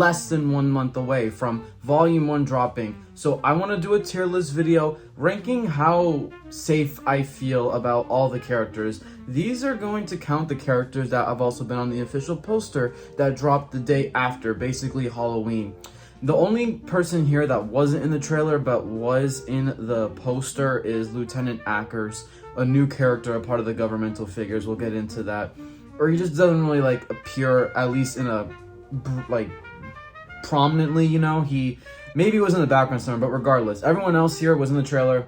less than 1 month away from Volume 1 dropping. So I want to do a tier list video ranking how safe I feel about all the characters. These are going to count the characters that have also been on the official poster that dropped the day after, basically Halloween. The only person here that wasn't in the trailer but was in the poster is Lieutenant Ackers, a new character, a part of the governmental figures. We'll get into that. Or he just doesn't really like appear, at least in a like prominently, you know. He maybe was in the background somewhere, but regardless, everyone else here was in the trailer.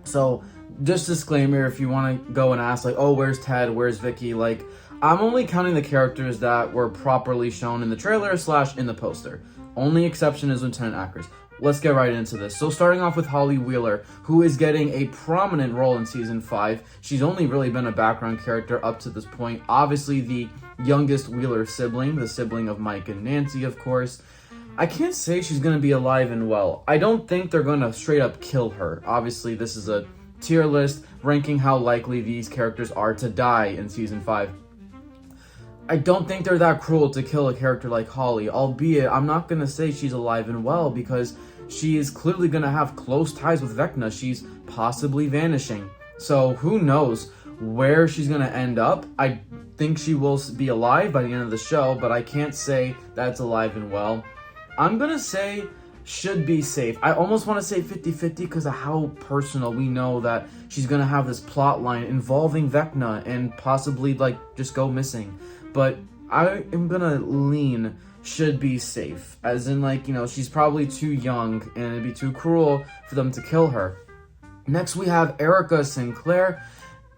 So just disclaimer, if you want to go and ask like, oh, where's Ted, where's Vicky, like, I'm only counting the characters that were properly shown in the trailer / in the poster. Only exception is Lieutenant Ackers. Let's get right into this. So starting off with Holly Wheeler, who is getting a prominent role in Season 5. She's only really been a background character up to this point. Obviously the youngest Wheeler sibling, the sibling of Mike and Nancy, of course. I can't say she's going to be alive and well. I don't think they're going to straight up kill her. Obviously, this is a tier list ranking how likely these characters are to die in Season 5. I don't think they're that cruel to kill a character like Holly, albeit I'm not going to say she's alive and well because she is clearly going to have close ties with Vecna. She's possibly vanishing. So who knows where she's going to end up. I think she will be alive by the end of the show, but I can't say that's alive and well. I'm going to say should be safe. I almost want to say 50-50 because of how personal we know that she's going to have this plot line involving Vecna and possibly like just go missing. But I am going to lean should be safe. As in like, you know, she's probably too young and it'd be too cruel for them to kill her. Next we have Erica Sinclair.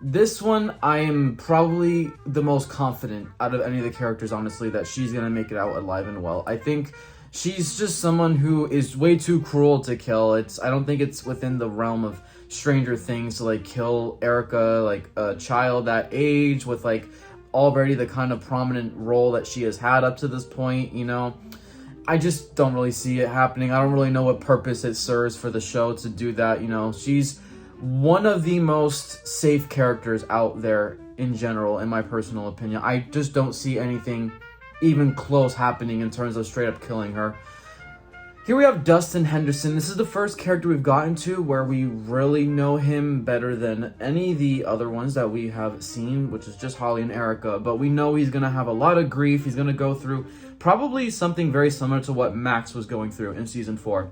This one, I am probably the most confident out of any of the characters, honestly, that she's going to make it out alive and well. I think she's just someone who is way too cruel to kill. I don't think it's within the realm of Stranger Things to like kill Erica, like a child that age with like already the kind of prominent role that she has had up to this point, you know. I just don't really see it happening. I don't really know what purpose it serves for the show to do that, you know. She's one of the most safe characters out there in general, in my personal opinion. I just don't see anything even close happening in terms of straight up killing her. Here we have Dustin Henderson. This is the first character we've gotten to where we really know him better than any of the other ones that we have seen, which is just Holly and Erica. But we know he's going to have a lot of grief. He's going to go through probably something very similar to what Max was going through in Season 4.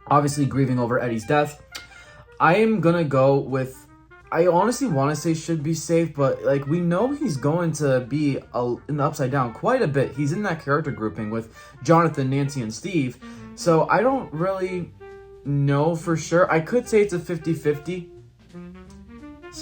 Obviously grieving over Eddie's death. I am going to go with, I honestly want to say should be safe, but like we know he's going to be in the Upside Down quite a bit. He's in that character grouping with Jonathan, Nancy, and Steve. So I don't really know for sure. I could say it's a 50-50.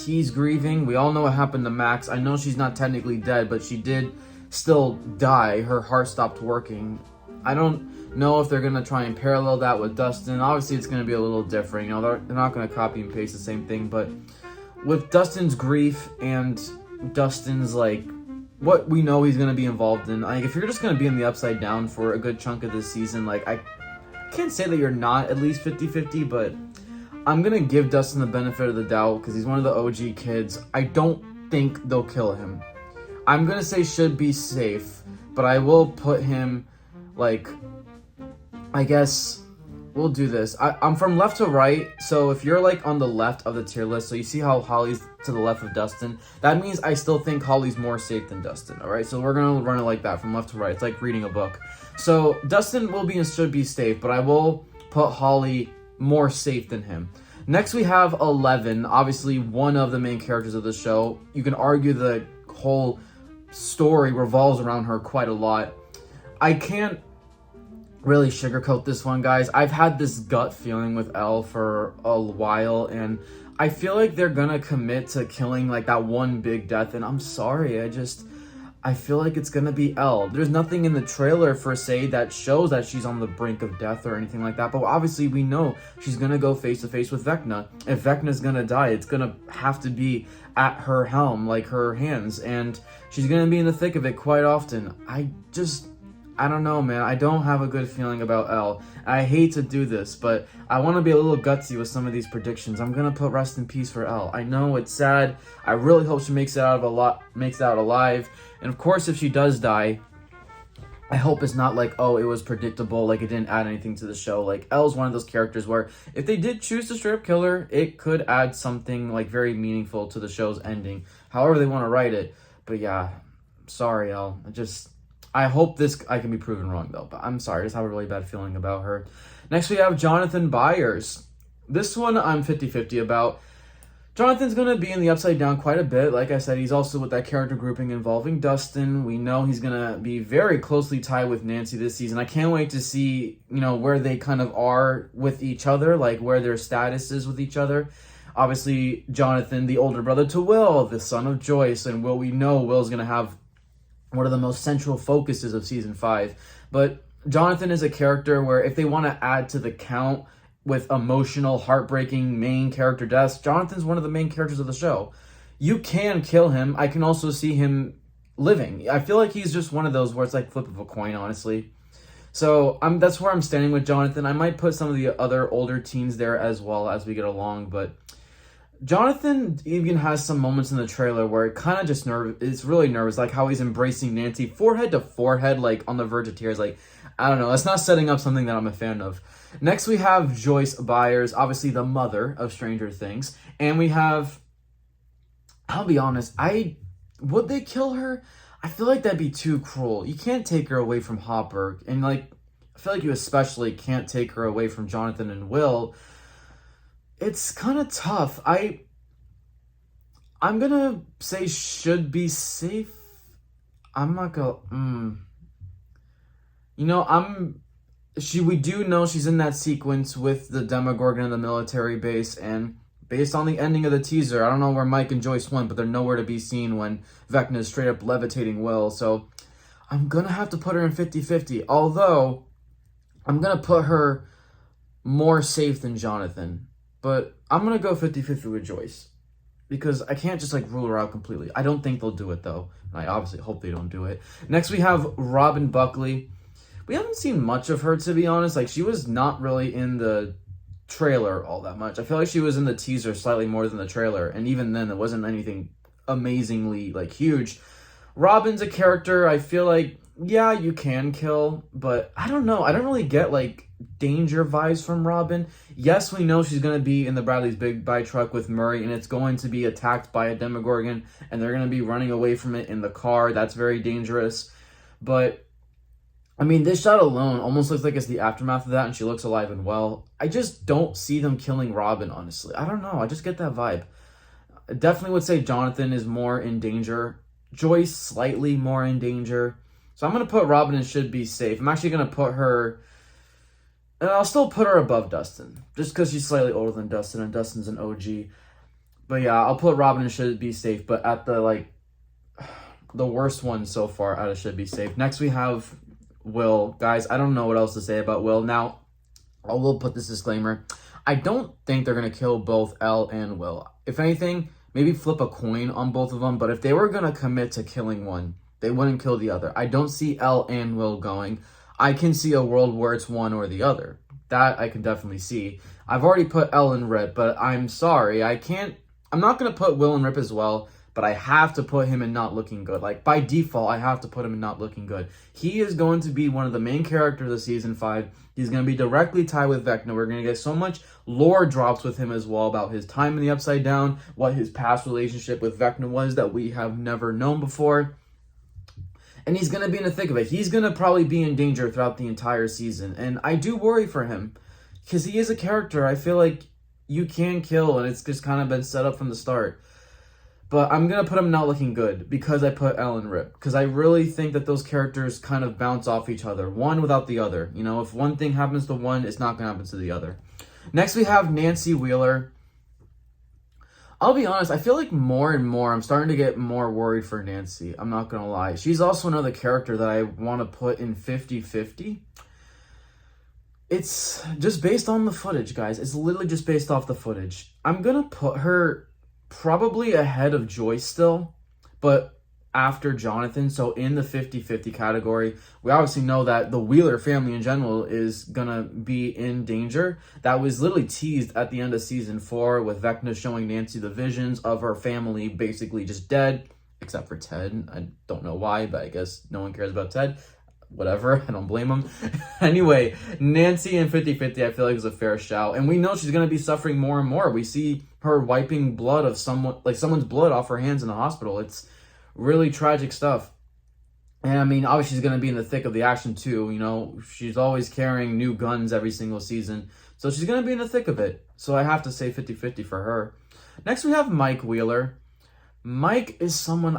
He's grieving. We all know what happened to Max. I know she's not technically dead, but she did still die. Her heart stopped working. I don't know if they're going to try and parallel that with Dustin. Obviously, it's going to be a little different. You know, they're not going to copy and paste the same thing, but with Dustin's grief and Dustin's, like, what we know he's going to be involved in, like, if you're just going to be in the Upside Down for a good chunk of this season, like, I can't say that you're not at least 50-50, but I'm going to give Dustin the benefit of the doubt because he's one of the OG kids. I don't think they'll kill him. I'm going to say should be safe, but I will put him, like, I guess we'll do this. I'm from left to right, so if you're like on the left of the tier list, so you see how Holly's to the left of Dustin, that means I still think Holly's more safe than Dustin, alright? So we're going to run it like that, from left to right. It's like reading a book. So Dustin will be and should be safe, but I will put Holly more safe than him. Next we have 11, obviously one of the main characters of the show. You can argue the whole story revolves around her quite a lot. I can't really sugarcoat this one, guys. I've had this gut feeling with Elle for a while, and I feel like they're gonna commit to killing like that one big death, and I'm sorry, I feel like it's gonna be Elle. There's nothing in the trailer for say that shows that she's on the brink of death or anything like that, but obviously we know she's gonna go face to face with Vecna. If Vecna's gonna die, it's gonna have to be at her helm, like her hands, and she's gonna be in the thick of it quite often. I don't know, man. I don't have a good feeling about Elle. I hate to do this, but I want to be a little gutsy with some of these predictions. I'm gonna put rest in peace for Elle. I know it's sad. I really hope she makes it out alive. And of course, if she does die, I hope it's not like, oh, it was predictable, like it didn't add anything to the show. Like, Elle's one of those characters where if they did choose to straight up kill her, it could add something like very meaningful to the show's ending, however they want to write it. But yeah, sorry, Elle. I hope I can be proven wrong though, but I'm sorry, I just have a really bad feeling about her. Next we have Jonathan Byers. This one I'm 50-50 about. Jonathan's going to be in the Upside Down quite a bit. Like I said, he's also with that character grouping involving Dustin. We know he's going to be very closely tied with Nancy this season. I can't wait to see, where they kind of are with each other, like where their status is with each other. Obviously, Jonathan, the older brother to Will, the son of Joyce, and we know Will's going to have one of the most central focuses of season 5. But Jonathan is a character where if they want to add to the count with emotional, heartbreaking main character deaths, Jonathan's one of the main characters of the show. You can kill him. I can also see him living. I feel like he's just one of those where it's like flip of a coin, honestly. So that's where I'm standing with Jonathan. I might put some of the other older teens there as well as we get along, but Jonathan even has some moments in the trailer where it kind of just it's really nervous, like how he's embracing Nancy forehead to forehead, like on the verge of tears. Like, I don't know, that's not setting up something that I'm a fan of. Next we have Joyce Byers, obviously the mother of Stranger Things, and we have, I'll be honest, would they kill her? I feel like that'd be too cruel. You can't take her away from Hopper, and like, I feel like you especially can't take her away from Jonathan and Will. It's kind of tough. I'm gonna say should be safe. I'm not gonna. We do know she's in that sequence with the Demogorgon in the military base, and based on the ending of the teaser, I don't know where Mike and Joyce went, but they're nowhere to be seen when Vecna is straight up levitating Will. So I'm gonna have to put her in 50-50. Although I'm gonna put her more safe than Jonathan. But I'm going to go 50-50 with Joyce because I can't just like rule her out completely. I don't think they'll do it though. I obviously hope they don't do it. Next we have Robin Buckley. We haven't seen much of her, to be honest. Like, she was not really in the trailer all that much. I feel like she was in the teaser slightly more than the trailer. And even then, it wasn't anything amazingly like huge. Robin's a character I feel like, yeah, you can kill, but I don't know. I don't really get like danger vibes from Robin. Yes, we know she's going to be in the Bradley's Big Buy truck with Murray, and it's going to be attacked by a Demogorgon, and they're going to be running away from it in the car. That's very dangerous. But, I mean, this shot alone almost looks like it's the aftermath of that, and she looks alive and well. I just don't see them killing Robin, honestly. I don't know. I just get that vibe. I definitely would say Jonathan is more in danger. Joyce, slightly more in danger. So I'm going to put Robin in should be safe. I'm actually going to put her... And I'll still put her above Dustin, just because she's slightly older than Dustin, and Dustin's an OG. But yeah, I'll put Robin in should be safe, but at the worst one so far out of should be safe. Next we have Will. Guys, I don't know what else to say about Will. Now, I will put this disclaimer. I don't think they're going to kill both Elle and Will. If anything, maybe flip a coin on both of them, but if they were going to commit to killing one, they wouldn't kill the other. I don't see Elle and Will going. I can see a world where it's one or the other. That I can definitely see. I've already put Elle and Rip, but I'm sorry. I'm not going to put Will and Rip as well, but I have to put him in not looking good. Like, by default, I have to put him in not looking good. He is going to be one of the main characters of Season 5. He's going to be directly tied with Vecna. We're going to get so much lore drops with him as well about his time in the Upside Down, what his past relationship with Vecna was that we have never known before. And he's going to be in the thick of it. He's going to probably be in danger throughout the entire season. And I do worry for him because he is a character I feel like you can kill, and it's just kind of been set up from the start. But I'm going to put him not looking good because I put Elle and Rip. Because I really think that those characters kind of bounce off each other. One without the other. You know, if one thing happens to one, it's not going to happen to the other. Next we have Nancy Wheeler. I'll be honest, I feel like more and more, I'm starting to get more worried for Nancy. I'm not going to lie. She's also another character that I want to put in 50-50. It's just based on the footage, guys. It's literally just based off the footage. I'm going to put her probably ahead of Joyce still, but after Jonathan. So in the 50-50 category, we obviously know that the Wheeler family in general is going to be in danger. That was literally teased at the end of season 4 with Vecna showing Nancy the visions of her family basically just dead, except for Ted. I don't know why, but I guess no one cares about Ted. whatever. I don't blame him. Anyway, Nancy and 50-50 I feel like is a fair shout. And we know she's going to be suffering more and more. We see her wiping blood of someone's blood off her hands in the hospital. It's really tragic stuff. And I mean, obviously she's going to be in the thick of the action too. You know, she's always carrying new guns every single season. So she's going to be in the thick of it. So I have to say 50-50 for her. Next we have Mike Wheeler. Mike is someone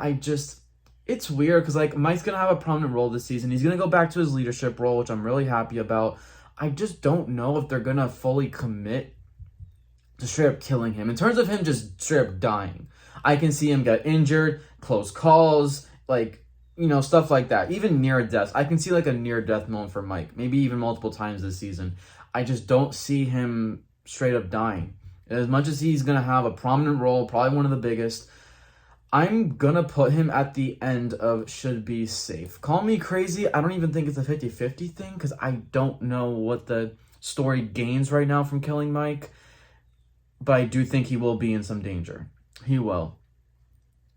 it's weird because like Mike's going to have a prominent role this season. He's going to go back to his leadership role, which I'm really happy about. I just don't know if they're going to fully commit to straight up killing him. In terms of him just straight up dying. I can see him get injured, close calls, like, you know, stuff like that. Even near death. I can see like a near death moment for Mike. Maybe even multiple times this season. I just don't see him straight up dying. As much as he's going to have a prominent role, probably one of the biggest, I'm going to put him at the end of should be safe. Call me crazy. I don't even think it's a 50-50 thing because I don't know what the story gains right now from killing Mike. But I do think he will be in some danger. He will.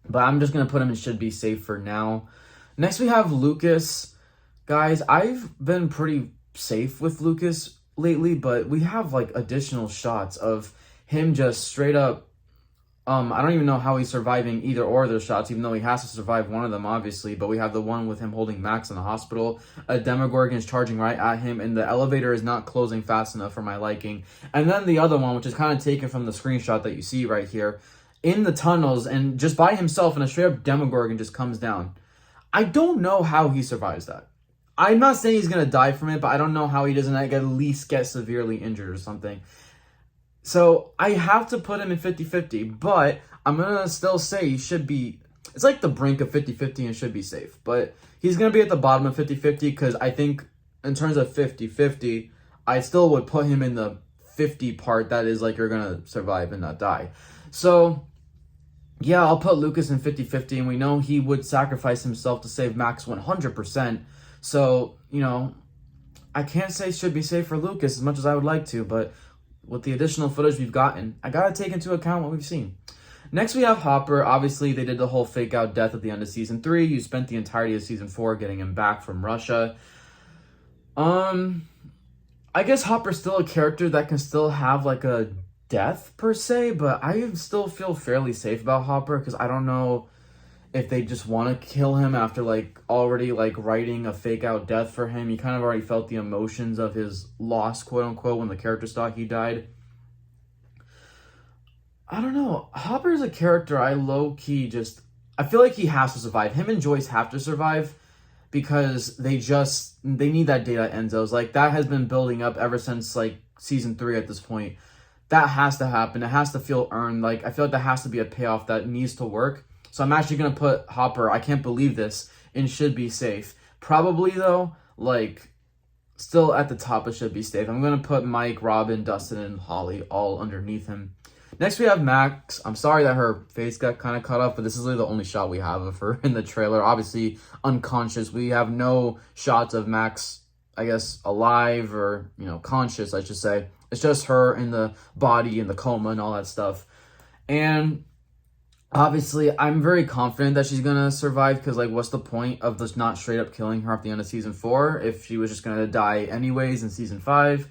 But I'm just going to put him in should be safe for now. Next we have Lucas. Guys, I've been pretty safe with Lucas lately, but we have like additional shots of him just straight up I don't even know how he's surviving either or of those shots, even though he has to survive one of them, obviously. But we have the one with him holding Max in the hospital. A Demogorgon is charging right at him, and the elevator is not closing fast enough for my liking. And then the other one, which is kind of taken from the screenshot that you see right here, in the tunnels, and just by himself, and a straight-up Demogorgon just comes down. I don't know how he survives that. I'm not saying he's going to die from it, but I don't know how he doesn't like, at least get severely injured or something. So I have to put him in 50-50, but I'm going to still say he should be, it's like the brink of 50-50 and should be safe. But he's going to be at the bottom of 50-50 because I think in terms of 50-50, I still would put him in the 50 part that is like you're going to survive and not die. So yeah, I'll put Lucas in 50-50, and we know he would sacrifice himself to save Max 100%. So, you know, I can't say should be safe for Lucas as much as I would like to, but with the additional footage we've gotten, I gotta take into account what we've seen. Next, we have Hopper. Obviously, they did the whole fake out death at the end of season 3. You spent the entirety of season 4 getting him back from Russia. I guess Hopper's still a character that can still have like a death per se, but I still feel fairly safe about Hopper because I don't know if they just want to kill him after like already like writing a fake out death for him. You kind of already felt the emotions of his loss, quote unquote, when the characters thought he died. I don't know. Hopper is a character I low-key I feel like he has to survive. Him and Joyce have to survive because they need that data Enzo's. Like, that has been building up ever since like season 3 at this point. That has to happen. It has to feel earned. Like, I feel like there has to be a payoff that needs to work. So I'm actually going to put Hopper, I can't believe this, in should be safe. Probably, though, like, still at the top of should be safe. I'm going to put Mike, Robin, Dustin, and Holly all underneath him. Next, we have Max. I'm sorry that her face got kind of cut off, but this is really the only shot we have of her in the trailer. Obviously, unconscious. We have no shots of Max, I guess, alive or, you know, conscious, I should say. It's just her in the body and the coma and all that stuff. And obviously, I'm very confident that she's going to survive because, like, what's the point of just not straight up killing her at the end of season 4 if she was just going to die anyways in season 5?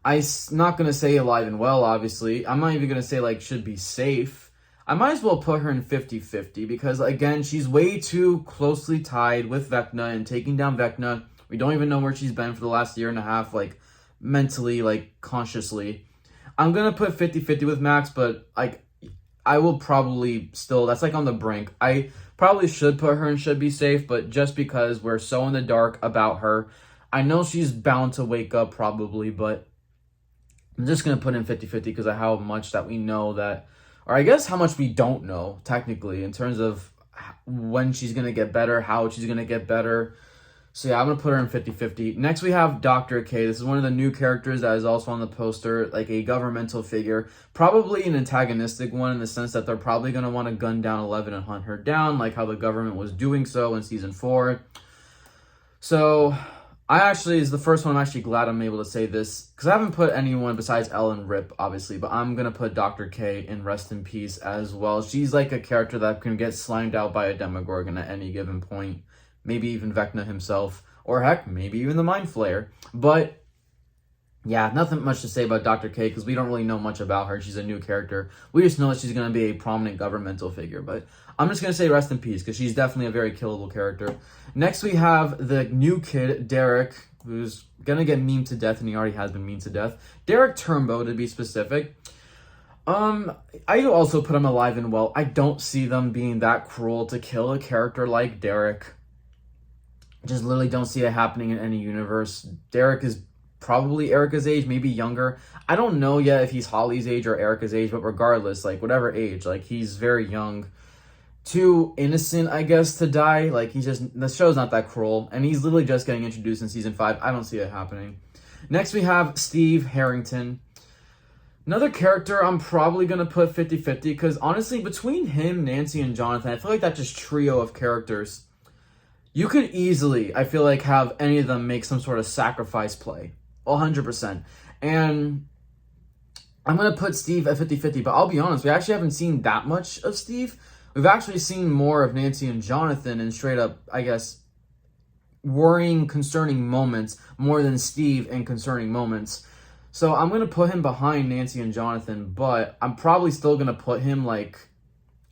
I'm not going to say alive and well, obviously. I'm not even going to say, like, should be safe. I might as well put her in 50-50 because, again, she's way too closely tied with Vecna and taking down Vecna. We don't even know where she's been for the last year and a half, like, mentally, like, consciously. I'm going to put 50-50 with Max, but, like, I will probably still, that's like on the brink. I probably should put her in should be safe, but just because we're so in the dark about her, I know she's bound to wake up probably, but I'm just going to put in 50-50 because of how much that we know that, or I guess how much we don't know technically in terms of when she's going to get better, how she's going to get better. So yeah, I'm going to put her in 50-50. Next, we have Dr. K. This is one of the new characters that is also on the poster, like a governmental figure. Probably an antagonistic one in the sense that they're probably going to want to gun down 11 and hunt her down, like how the government was doing so in season 4. So is the first one I'm actually glad I'm able to say this, because I haven't put anyone besides Ellen Rip, obviously, but I'm going to put Dr. K in rest in peace as well. She's like a character that can get slimed out by a Demogorgon at any given point. Maybe even Vecna himself, or heck, maybe even the Mind Flayer. But yeah, nothing much to say about Dr. K because we don't really know much about her. She's a new character. We just know that she's going to be a prominent governmental figure. But I'm just going to say rest in peace because she's definitely a very killable character. Next, we have the new kid, Derek, who's going to get memed to death, and he already has been memed to death. Derek Turnbow, to be specific. I also put him alive and well. I don't see them being that cruel to kill a character like Derek. Just literally don't see it happening in any universe. Derek is probably Erica's age, maybe younger. I don't know yet if he's Holly's age or Erica's age, but regardless, like, whatever age, like, he's very young. Too innocent, I guess, to die. Like, the show's not that cruel, and he's literally just getting introduced in season 5. I don't see it happening. Next, we have Steve Harrington. Another character I'm probably going to put 50-50, because honestly, between him, Nancy, and Jonathan, I feel like that just trio of characters, you could easily, I feel like, have any of them make some sort of sacrifice play. 100%. And I'm going to put Steve at 50-50, but I'll be honest, we actually haven't seen that much of Steve. We've actually seen more of Nancy and Jonathan in straight up, I guess, worrying, concerning moments more than Steve in concerning moments. So I'm going to put him behind Nancy and Jonathan, but I'm probably still going to put him, like,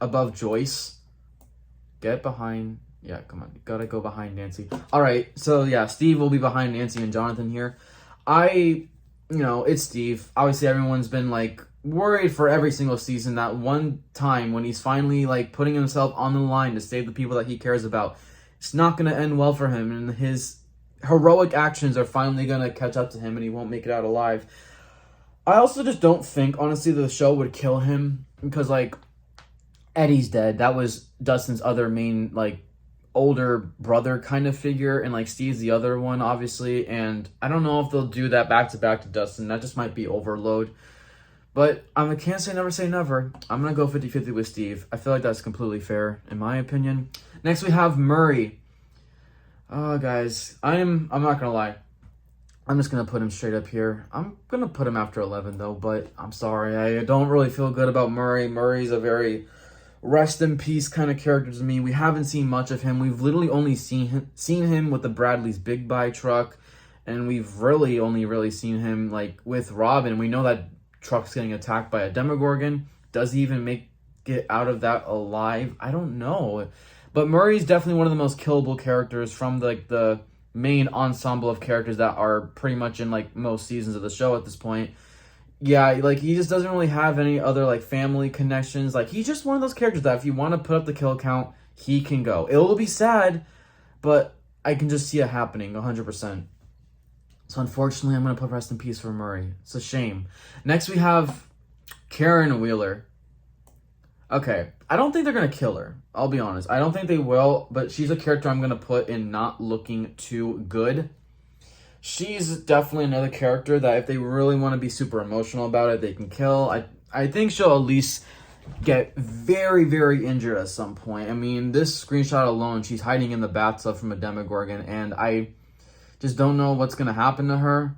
above Joyce. Get behind. Yeah, come on. Gotta go behind Nancy. All right. So, yeah, Steve will be behind Nancy and Jonathan here. It's Steve. Obviously, everyone's been, like, worried for every single season that one time when he's finally, like, putting himself on the line to save the people that he cares about. It's not going to end well for him, and his heroic actions are finally going to catch up to him, and he won't make it out alive. I also just don't think, honestly, the show would kill him, because, like, Eddie's dead. That was Dustin's other main, like, older brother kind of figure, and, like, Steve's the other one, obviously, and I don't know if they'll do that back-to-back to Dustin. That just might be overload. But I can't say never. I'm going to go 50-50 with Steve. I feel like that's completely fair, in my opinion. Next, we have Murray. Oh, guys, I'm not going to lie. I'm just going to put him straight up here. I'm going to put him after 11, though, but I'm sorry. I don't really feel good about Murray. Murray's a very rest in peace kind of character to me. We haven't seen much of him. We've literally only seen him with the Bradley's Big Buy truck, and we've really only seen him, like, with Robin. We know that truck's getting attacked by a Demogorgon. Does he even make it out of that alive? I don't know. But Murray's definitely one of the most killable characters from, like, the main ensemble of characters that are pretty much in, like, most seasons of the show at this point. Yeah, like, he just doesn't really have any other, like, family connections. Like, he's just one of those characters that if you want to put up the kill count, he can go. It will be sad, but I can just see it happening 100%. So, unfortunately, I'm going to put rest in peace for Murray. It's a shame. Next, we have Karen Wheeler. Okay, I don't think they're going to kill her. I'll be honest. I don't think they will, but she's a character I'm going to put in not looking too good. She's definitely another character that if they really want to be super emotional about it, they can kill. I think she'll at least get very, very injured at some point. I mean, this screenshot alone, she's hiding in the bathtub from a Demogorgon, and I just don't know what's going to happen to her.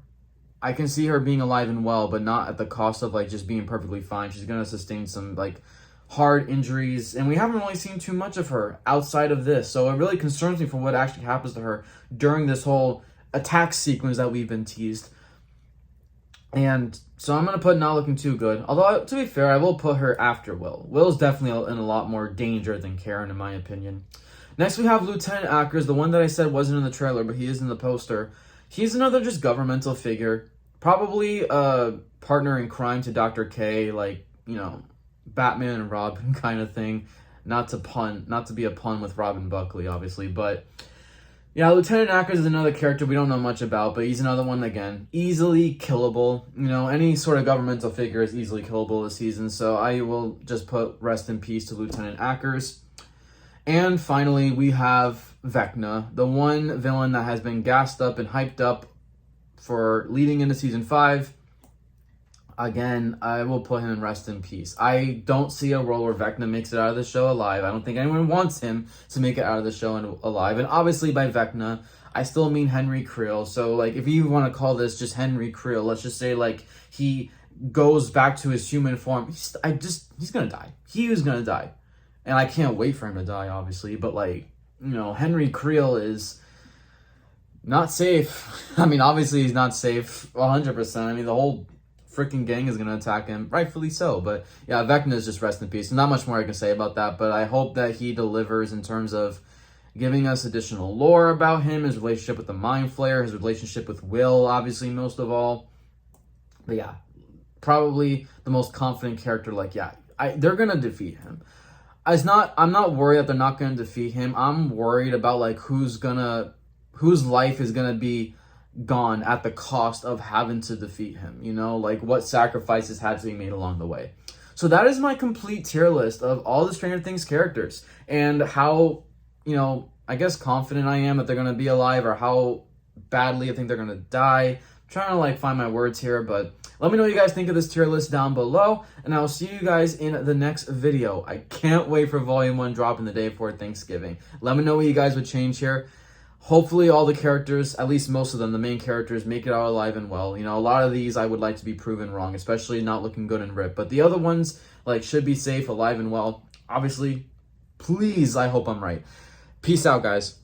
I can see her being alive and well, but not at the cost of, like, just being perfectly fine. She's going to sustain some, like, hard injuries, and we haven't really seen too much of her outside of this, so it really concerns me for what actually happens to her during this whole attack sequence that we've been teased. And so I'm going to put not looking too good, although to be fair, I will put her after Will. Will's definitely in a lot more danger than Karen, in my opinion. Next we have Lieutenant Ackers, the one that I said wasn't in the trailer, but he is in the poster. He's another just governmental figure, probably a partner in crime to Dr. K, like, you know, Batman and Robin kind of thing. Not to be a pun with Robin Buckley, obviously, but yeah, Lieutenant Ackers is another character we don't know much about, but he's another one, again, easily killable. You know, any sort of governmental figure is easily killable this season, so I will just put rest in peace to Lieutenant Ackers. And finally, we have Vecna, the one villain that has been gassed up and hyped up for leading into season 5. Again, I will put him in rest in peace. I don't see a role where Vecna makes it out of the show alive. I don't think anyone wants him to make it out of the show alive. And obviously by Vecna, I still mean Henry Creel. So, like, if you want to call this just Henry Creel, let's just say, like, he goes back to his human form. He's going to die. He is going to die. And I can't wait for him to die, obviously. But, like, you know, Henry Creel is Not safe. I mean, obviously he's not safe 100%. I mean, the whole freaking gang is going to attack him, rightfully so. But yeah, Vecna is just rest in peace. Not much more I can say about that, but I hope that he delivers in terms of giving us additional lore about him, his relationship with the Mind Flayer, his relationship with Will, obviously, most of all. But yeah, probably the most confident character. Like, yeah, they're going to defeat him. I'm not worried that they're not going to defeat him. I'm worried about, like, whose life is going to be gone at the cost of having to defeat him, you know, like what sacrifices had to be made along the way. So that is my complete tier list of all the Stranger Things characters and how, you know, I guess confident I am that they're going to be alive or how badly I think they're going to die. I'm trying to like find my words here, but let me know what you guys think of this tier list down below, and I'll see you guys in the next video. I can't wait for Volume 1 dropping the day before Thanksgiving. Let me know what you guys would change here. Hopefully all the characters, at least most of them, the main characters, make it out alive and well. You know, a lot of these I would like to be proven wrong, especially not looking good in Rip. But the other ones, like, should be safe, alive, and well. Obviously, please, I hope I'm right. Peace out, guys.